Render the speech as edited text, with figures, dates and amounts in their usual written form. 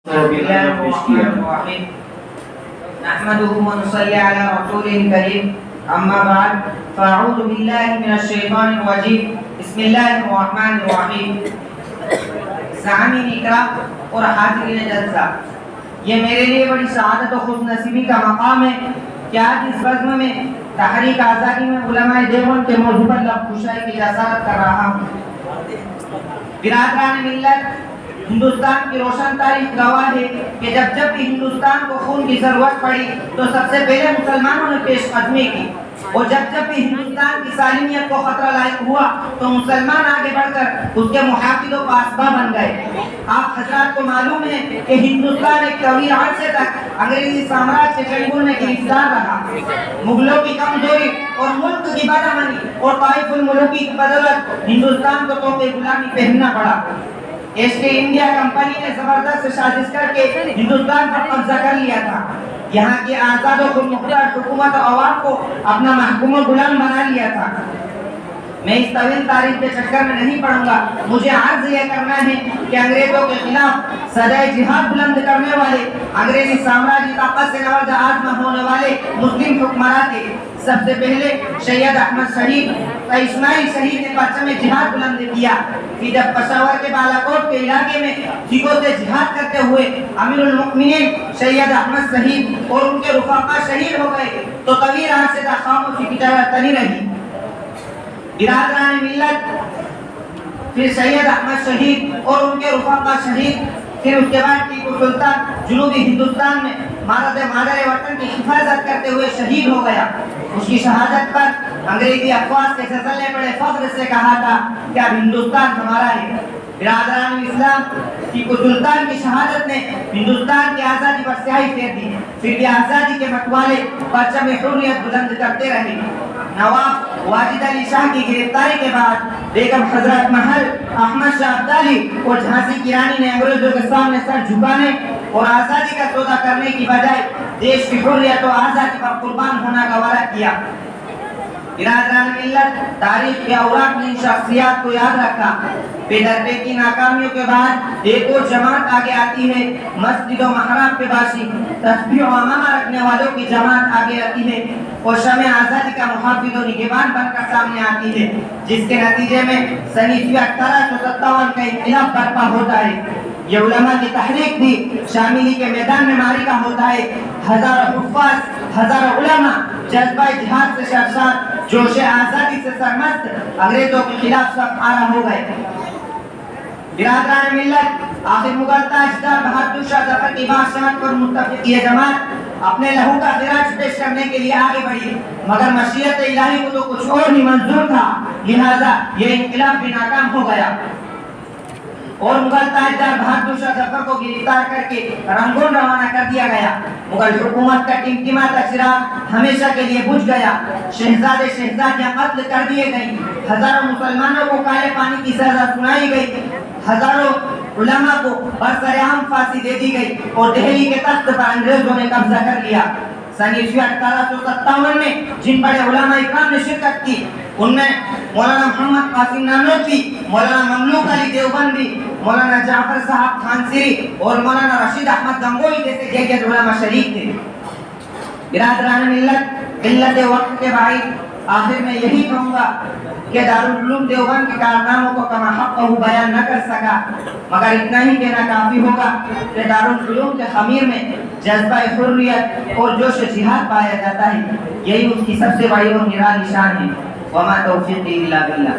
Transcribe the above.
नहमदुहु व नुसल्ली अला रसूलिल करीम अम्मा बाद फ़अऊज़ु बिल्लाहि मिनश शैतानिर रजीम बिस्मिल्लाहिर रहमानिर रहीम। सामीन इकराम और हाज़िरीन जल्सा, ये मेरे लिए बड़ी सआदत और खुशनसीबी का मकाम है कि आज इस बज़्म में तहरीक आज़ादी में उलमाए देवबंद के मौजू पर लबकुशाई की जसारत कर रहा हूँ। बिरादरान मिल्लत, हिंदुस्तान की रोशन तारीख गवाह है कि जब जब भी हिंदुस्तान को खून की जरूरत पड़ी तो सबसे पहले मुसलमानों ने पेशकदमी की, और जब जब भी हिंदुस्तान की सालिमियत को खतरा लायक हुआ तो मुसलमान आगे बढ़कर उसके मुहाफिज और पासबा बन गए। आप हजरात को मालूम है कि हिंदुस्तान एक तवील अरसे तक अंग्रेजी साम्राज्य के चंगुल में गिरफ्तार रहा। मुगलों की कमजोरी और मुल्क की बदअमनी और ताइफुल मुल्की की बदौलत हिंदुस्तान को तोहफे गुलामी पहनना पड़ा। ईस्ट इंडिया कंपनी ने जबरदस्त साजिश करके हिंदुस्तान पर कब्जा कर लिया था। यहाँ की आजाद और खुदमुख्तार हुकूमत और अवाम को अपना महकूम और गुलाम बना लिया था। मैं इस तवील तारीख के चक्कर में नहीं पड़ूंगा। मुझे अर्ज यह करना है कि अंग्रेजों के खिलाफ सदाए जिहाद बुलंद करने वाले, अंग्रेजी साम्राज्य ताकत से नवाज़ होने वाले मुस्लिम हुक्मरान थे। सबसे पहले सैयद अहमद शहीद इस्माइल शहीद ने परचम जिहाद बुलंद किया। फिर जब पेशावर के बालाकोट के इलाके में सिखों से जिहाद करते हुए अमीरुल मुमिनीन सैयद अहमद शहीद और उनके रुफाका शहीद हो गए तो तवील अरसे तक खामोशी की तरह तनी रही। बिरादरान मिल्लत, फिर सैयद अहमद शहीद और उनके रुफाका शहीद, फिर उसके बाद टीपू सुल्तान जुनूबी हिंदुस्तान में मादरे वतन की हिफाजत करते हुए शहीद हो गया। उसकी शहादत पर अंग्रेजी अफवाज के फैसले ने बड़े फख्र से कहा था कि अब हिंदुस्तान हमारा है। बिरादरान इस्लाम, टीपू सुल्तान की शहादत ने हिंदुस्तान की आज़ादी पर स्याही फेर दी। फिर भी आज़ादी के मतवाले परचम हुर्रियत बुलंद करते रहे। नवाब वाजिद अली शाह की गिरफ्तारी के बाद बेगम हजरत महल, अहमद शाह अब्दाली और झांसी की रानी ने अंग्रेजों के सामने सर झुकाने और आज़ादी का सौदा करने की बजाय देश की हुर्रियत और आज़ादी पर कुर्बान होना का वादा किया। बिरादरान मिल्लत, तारीख के औराक ने इन शख्सियत को याद रखा। बेदर्दे की नाकामियों के बाद एक और जमात आगे आती है। मस्जिद और महराब के बाशी, तस्बीह और अमामा रखने वालों की जमात आगे आती है और शमे आज़ादी का मुहाफिज और निगहबान बनकर सामने आती है, जिसके नतीजे में सन 1857 का इन्क़िलाब बर्पा होता है। ये उलमा की तहरीक थी। शामिली के मैदान में मारिका होता है। हजारों हुफ़्फ़ाज़, हजारों उलमा जज्बा जिहाद से सरशार, जोश आज़ादी से सरमस्त अंग्रेजों के खिलाफ सब आरा हो गए। बिरादरान मिल्लत, आखिर मुगल ताजदार बहादुर शाह जफर की बादशाहत पर मुत्तफ़िक़ ये जमात अपने लहू का खिराज पेश करने के लिए आगे बढ़ी, मगर मशीयत इलाही को तो कुछ और ही मंजूर था, लिहाजा ये इन्क़िलाब भी नाकाम हो गया और मुगल ताजदार बहादुर शाह जफर को गिरफ्तार करके रंगून रवाना कर दिया गया। मुगल हुकूमत का टिमटिमाता चिराग हमेशा के लिए बुझ गया। शहजादे शहजादियां कत्ल कर दिए गई। हजारों मुसलमानों को काले पानी की सजा सुनाई गई। हजारों उलमा को बरसरेआम फांसी दे दी गई और दिल्ली के तख्त पर अंग्रेजों ने कब्जा कर लिया। सन 1857 में जिन बड़े उलमा इकराम ने शिरकत की उनमें मौलाना मोहम्मद कासिम नानोतवी, मौलाना ममलूक अली देवबंदी, मौलाना जाफर साहब खानसिरी और मौलाना रशीद अहमद गंगोई जैसे जगह उलमा शरीक थे। बिरादरान मिल्लत, किल्लत वक्त के भाई, आखिर में यही कहूँगा कि दारुल उलूम देवबंद के कारनामों को कमा हक़्क़हू बयान न कर सका, मगर इतना ही कहना काफ़ी होगा कि दारुल उलूम के ख़मीर में जज्बा हुर्रियत और जोश जिहाद पाया जाता है। यही उसकी सबसे बड़ी और निराली शान है। वमा तौफ़ीक़ी इल्ला बिल्लाह।